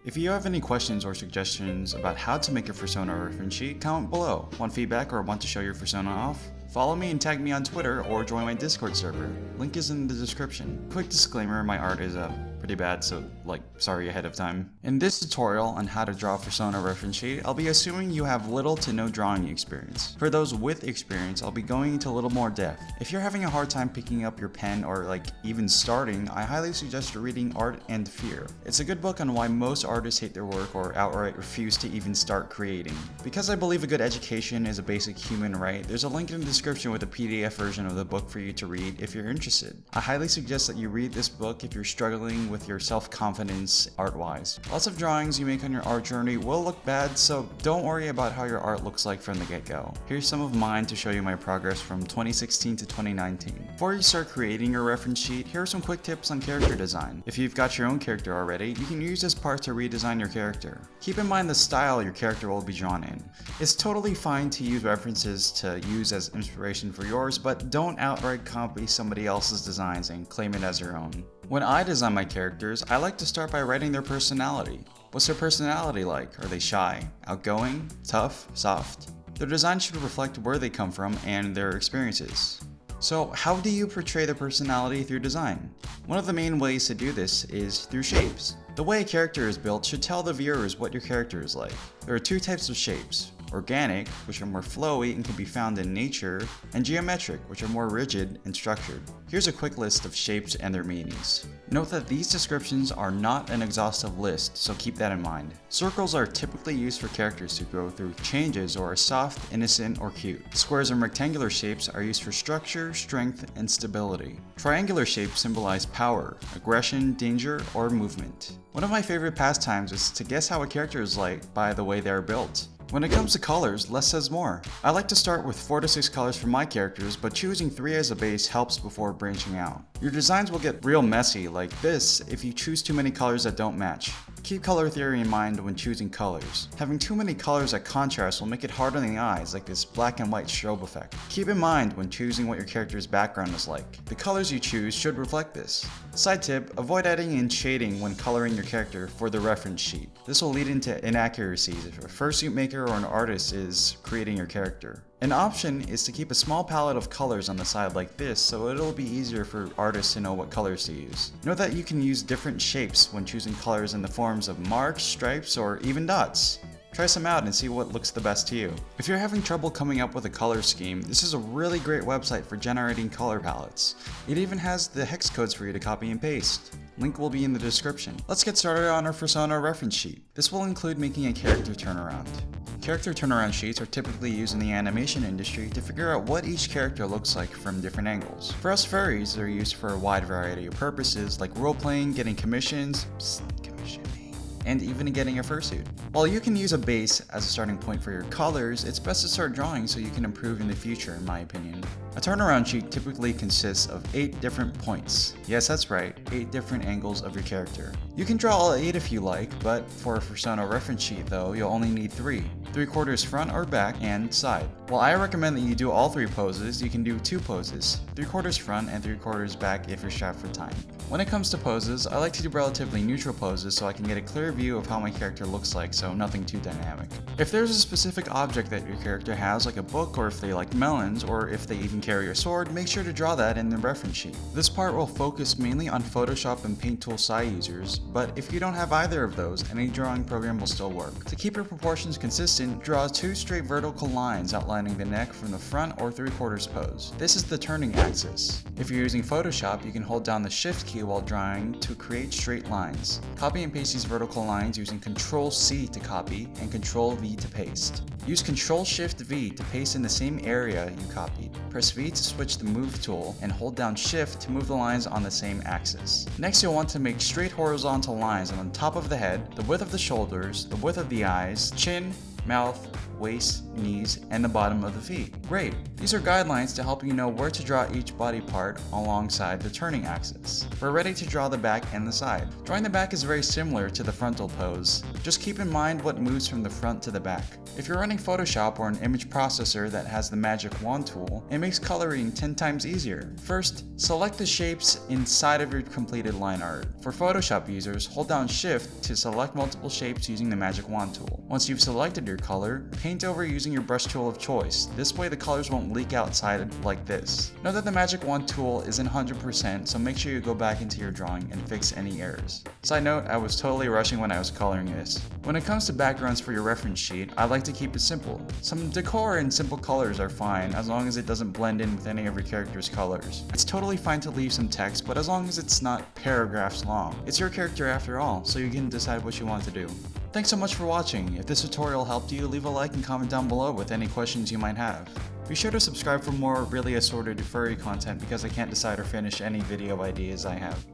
If you have any questions or suggestions about how to make a Fursona reference sheet, comment below. Want feedback or want to show your Fursona off? Follow me and tag me on Twitter or join my Discord server. Link is in the description. Quick disclaimer, my art is pretty bad, so sorry ahead of time. In this tutorial on how to draw a Fursona reference sheet, I'll be assuming you have little to no drawing experience. For those with experience, I'll be going into a little more depth. If you're having a hard time picking up your pen or even starting, I highly suggest reading Art and Fear. It's a good book on why most artists hate their work or outright refuse to even start creating. Because I believe a good education is a basic human right, there's a link in the description with a PDF version of the book for you to read if you're interested. I highly suggest that you read this book if you're struggling with your self-confidence art-wise. Lots of drawings you make on your art journey will look bad, so don't worry about how your art looks like from the get-go. Here's some of mine to show you my progress from 2016 to 2019. Before you start creating your reference sheet, here are some quick tips on character design. If you've got your own character already, you can use this part to redesign your character. Keep in mind the style your character will be drawn in. It's totally fine to use references to use as inspiration for yours, but don't outright copy somebody else's designs and claim it as your own. When I design my characters, I like to start by writing their personality. What's their personality like? Are they shy, outgoing, tough, soft? Their design should reflect where they come from and their experiences. So how do you portray their personality through design? One of the main ways to do this is through shapes. The way a character is built should tell the viewers what your character is like. There are two types of shapes: organic, which are more flowy and can be found in nature, and geometric, which are more rigid and structured. Here's a quick list of shapes and their meanings. Note that these descriptions are not an exhaustive list, so keep that in mind. Circles are typically used for characters to go through changes or are soft, innocent, or cute. Squares and rectangular shapes are used for structure, strength, and stability. Triangular shapes symbolize power, aggression, danger, or movement. One of my favorite pastimes is to guess how a character is like by the way they are built. When it comes to colors, less says more. I like to start with 4 to 6 colors for my characters, but choosing 3 as a base helps before branching out. Your designs will get real messy like this if you choose too many colors that don't match. Keep color theory in mind when choosing colors. Having too many colors that contrast will make it hard on the eyes, like this black and white strobe effect. Keep in mind when choosing what your character's background is like. The colors you choose should reflect this. Side tip, avoid adding in shading when coloring your character for the reference sheet. This will lead into inaccuracies if a fursuit maker or an artist is creating your character. An option is to keep a small palette of colors on the side like this, so it'll be easier for artists to know what colors to use. Note that you can use different shapes when choosing colors in the forms of marks, stripes, or even dots. Try some out and see what looks the best to you. If you're having trouble coming up with a color scheme, this is a really great website for generating color palettes. It even has the hex codes for you to copy and paste. Link will be in the description. Let's get started on our Fursona reference sheet. This will include making a character turnaround. Character turnaround sheets are typically used in the animation industry to figure out what each character looks like from different angles. For us furries, they're used for a wide variety of purposes like role-playing, getting commissions, and even getting a fursuit. While you can use a base as a starting point for your colors, it's best to start drawing so you can improve in the future, in my opinion. A turnaround sheet typically consists of 8 different points. Yes, that's right, 8 different angles of your character. You can draw all 8 if you like, but for a Fursona reference sheet though, you'll only need 3. 3/4 front or back and side. While I recommend that you do all 3 poses, you can do 2 poses, 3/4 front and 3/4 back if you're strapped for time. When it comes to poses, I like to do relatively neutral poses so I can get a clear view of how my character looks like, so nothing too dynamic. If there's a specific object that your character has, like a book, or if they like melons, or if they even carry a sword, make sure to draw that in the reference sheet. This part will focus mainly on Photoshop and Paint Tool SAI users, but if you don't have either of those, any drawing program will still work. To keep your proportions consistent, draw 2 straight vertical lines outlining the neck from the front or 3/4 pose. This is the turning axis. If you're using Photoshop, you can hold down the Shift key while drawing to create straight lines. Copy and paste these vertical lines using Ctrl-C to copy and Ctrl-V to paste. Use Ctrl-Shift-V to paste in the same area you copied. Press V to switch the Move tool and hold down Shift to move the lines on the same axis. Next, you'll want to make straight horizontal lines on the top of the head, the width of the shoulders, the width of the eyes, chin, mouth, waist, knees, and the bottom of the feet. Great! These are guidelines to help you know where to draw each body part alongside the turning axis. We're ready to draw the back and the side. Drawing the back is very similar to the frontal pose. Just keep in mind what moves from the front to the back. If you're running Photoshop or an image processor that has the magic wand tool, it makes coloring 10 times easier. First, select the shapes inside of your completed line art. For Photoshop users, hold down Shift to select multiple shapes using the magic wand tool. Once you've selected your color, paint over using your brush tool of choice. This way the colors won't leak outside like this. Note that the magic wand tool isn't 100%, so make sure you go back into your drawing and fix any errors. Side note, I was totally rushing when I was coloring this. When it comes to backgrounds for your reference sheet, I like to keep it simple. Some decor and simple colors are fine as long as it doesn't blend in with any of your character's colors. It's totally fine to leave some text, but as long as it's not paragraphs long. It's your character after all, so you can decide what you want to do. Thanks so much for watching. If this tutorial helped you, leave a like and comment down below with any questions you might have. Be sure to subscribe for more really assorted furry content because I can't decide or finish any video ideas I have.